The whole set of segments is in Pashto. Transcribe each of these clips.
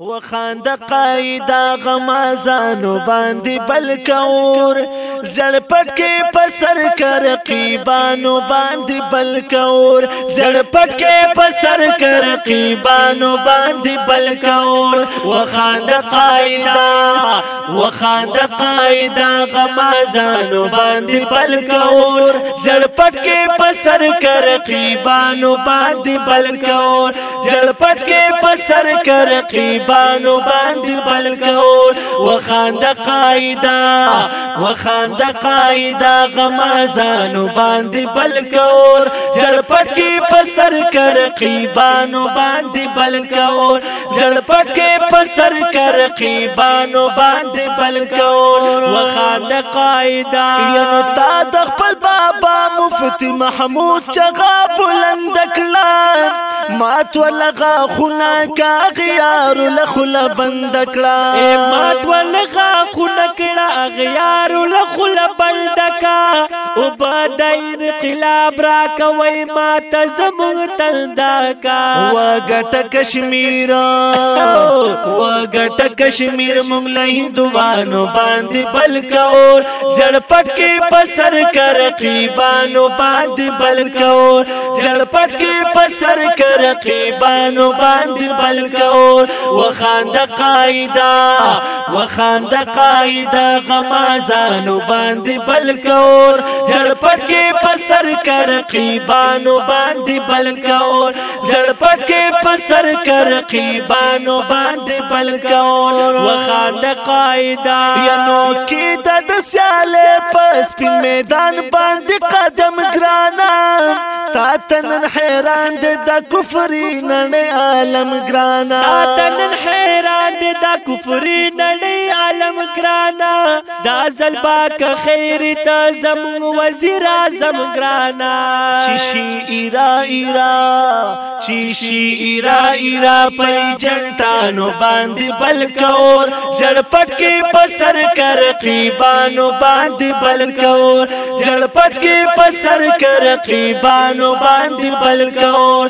وخاند قایدا غمازانو باندې بلکور زړ پټکې پسر کر قیبانو باندې بلکور زړ پټکې پسر کر قیبانو باندې بلکور وخاند قایدا غمازانو باندې بلکور زړ پټکې پسر کر قیبانو باندې بلکور زړ پټکې پسر کر قیبانو باندې بلکور وخاند قایدا غمازانو باندې بلکور زړ پټکې پسر کر قیبانو باندې بلکور زړ پټکې پسر کر قیبانو باندې بلکور وخاند قایدا ینو تا د خپل بابا مفتی محمود چغا بلند کړه مات ولغا خنا کا غیار لخلا بند کړه مات ولغا خنا کړه غیار لخلا بند کا او بدایر انقلاب را کوي مات زمون تلدا کا وګټ کشمیر مونږ له هندوانو باندې بلکور زړ پټکې پسر کر قیبانو باندې بلکور زړ پټکې پسر کر قیبانو باندې بلکور وخاند قایدا غمازانو باندې بلکور زړ پټکې پسر کر قیبانو باندې بلکور زړ پټکې پسر کر قیبانو باندې بلکور وخاند قایدا ینو کې د سیاله پس په میدان باندې قدم ګرانا تا تنن حیران د کفری نړۍ عالم ګرانا تا تنن حیران د کفری نړۍ عالم ګرانا دا زلبا که خیر ته زمون وزیر اعظم ګرانا چیشی ایرا پای جنټانو باندې بلکور زړ پټکې پسر کر قیبانو باندې بلکور زړ پټکې پسر کر قیبانو باندې بلکور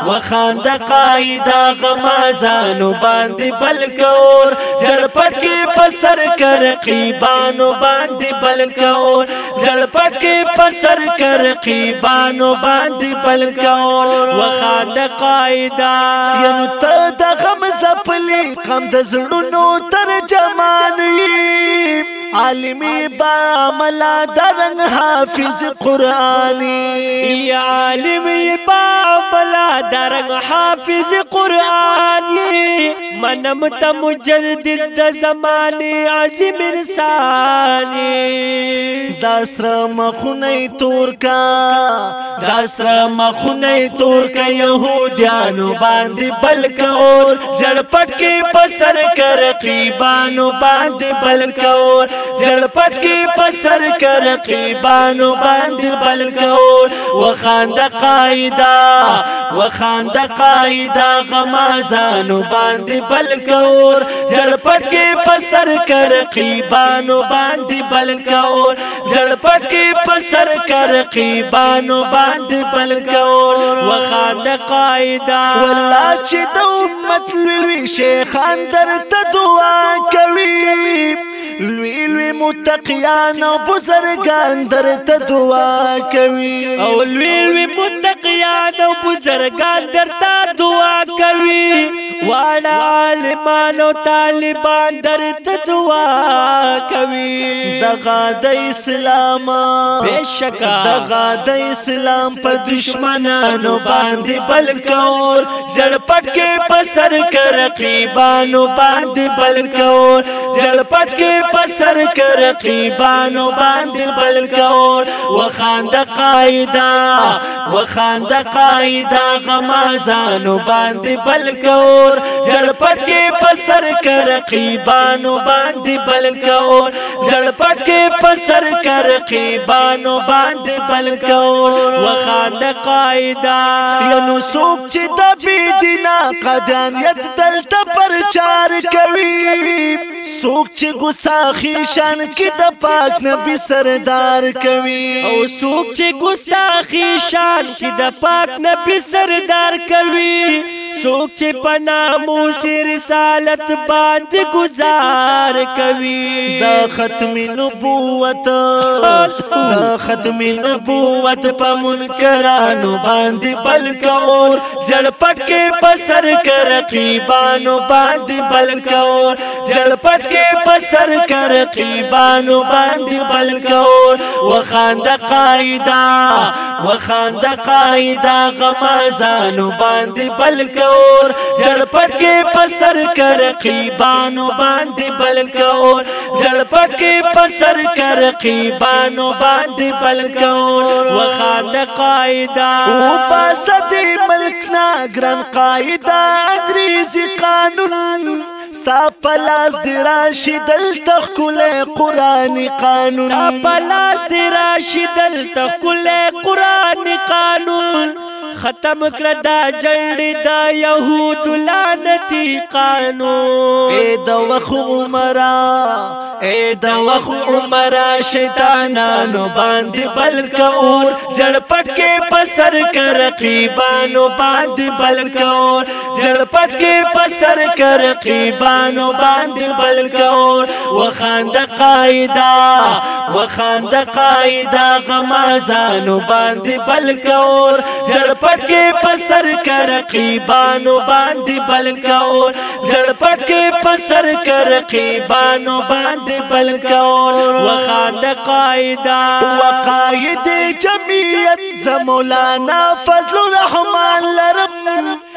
وخاند قایدا غمازانو باندې بلکور زړ پټکې پسر کر قیبانو باندې بلکور زړ پټکې پسر کر قیبانو باندې بلکور وخاند قایدا ینو ته د غم زپلی غم د زړونو ترجمان یې عالمی با عملا درنگ حافظ قرآنی عالمی با عملا درنگ حافظ قرآنی منم تا مجدد د زمانی عظیم انسانی داسر مخونی تور کا یهودیانو باندې بلکور زړ پټکې پسر کر قیبانو باندې بلکور زړ پټکې پسر کر قیبانو باندې بلکور وخاند قایدا غمازانو باندې بلکور زړ پټکې پسر کر قیبانو باندې بلکور زړ پټکې پسر کر قیبانو باندې بلکور وخاند قایدا والله چې د امت لوی شیخان درته دعا کوي لوی متقیان او بزرگان درته دعا کوي او لوی متقیان او بزرگان درته دعا کوي واړه عالمان او طالبان درته دعا کوي دغه د اسلام بشکا دغه د اسلام په دشمنانو باندې بلکور زړ پټکې پسر کر قیبانو باندې بلکور زړ پټکې پسر کر قیبانو باندې بلکور وخاند قایدا غمازانو باندې بلکور زړ پټکې پسر کر قیبانو باندې بلکور زړ پټکې پسر کر قیبانو باندې بلکور وخاند قایدا ینو څوک چې د بيدینا قدانیت دلته پرچار کوي څوک چې ګستاخی شان کې د پاک نبی سردار کوي او څوک چې ګستاخی شان کې د پاک نبی سردار کوي سوک چې په ناموس رسالت باندې گزار کوي دا ختم نبوت دا ختم نبوت په منکرانو باندې بلک اور زړ پټ کې پسر کر رقیبانو باندې بلک اور زړ پټ کې پسر کر رقیبانو باندې بلک اور وخاند قاعده غمازانو باندې بلک اور زړ پټ کې پسر کر رقیبانو باندې بلک اور زړ پټ کې پسر کر رقیبانو باندې بلک اور وخاند قاعده او پاسد ملک نا ګران قاعده انګریزي قانون ستا پلاس دی راشي دلته ښکلی قرآن قانون ستا پلاس دی راشي دلته ښکلی قرآن قانون ختم کړه دا جنډې دا یهودو لعنتي قانون ای د وخت عمره شیطانانو باندې بلک اور زړ پټ کې پسر کر رقیبانو باندې بلک اور زړ پټ کې پسر کر رقیبانو باندې بلک اور وخاند قاعده غمازانو باندې بلک اور زړ پټ کې پسر کر رقیبانو باندې بلک اور زړ پټ کې پسر کر رقیبانو باندې بلک اور وخاند قاعده وقاید جمعیت زمولانا فضل الرحمن لرم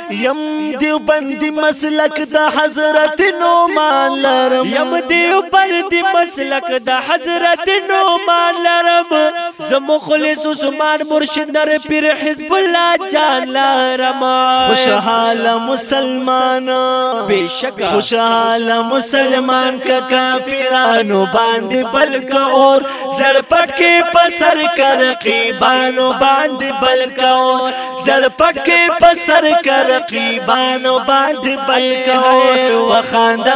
یم دیوبندی مسلک دا حضرت نعمان لرم یم دیوبندی مسلک دا حضرت نعمان لرم زمخلص عثمان مرشد نر پیر حزب الله جان لرم خوشحال مسلمان بیشک خوشحال مسلمان کا کافرانو باندې بلک اور زړ پټ کې پسر کر رقیبانو باندې بلک اور زړ پټ کې پسر کر رقیبانو باندې بلک اور وخاند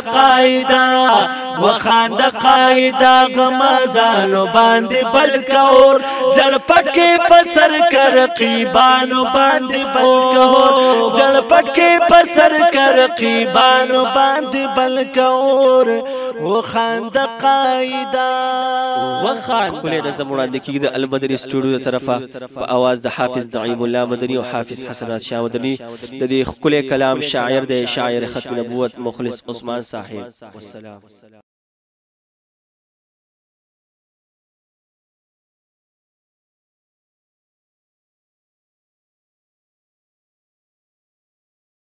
قاعده غمازانو باندې بلک اور زړ پټ کې پسر کر رقیبانو باندې بلک اور زړ پټ کې پسر کر رقیبانو باندې بلک اور وخاند قاعده کله د زموږ د کیږي د المدني سټوډیو د طرفه په आवाज د حافظ نعیم الله مدني او حافظ حسنات شاه مدني د دې خپل کلام شاعر د شاعر ختم نبوت مخلص عثمان صاحب والسلام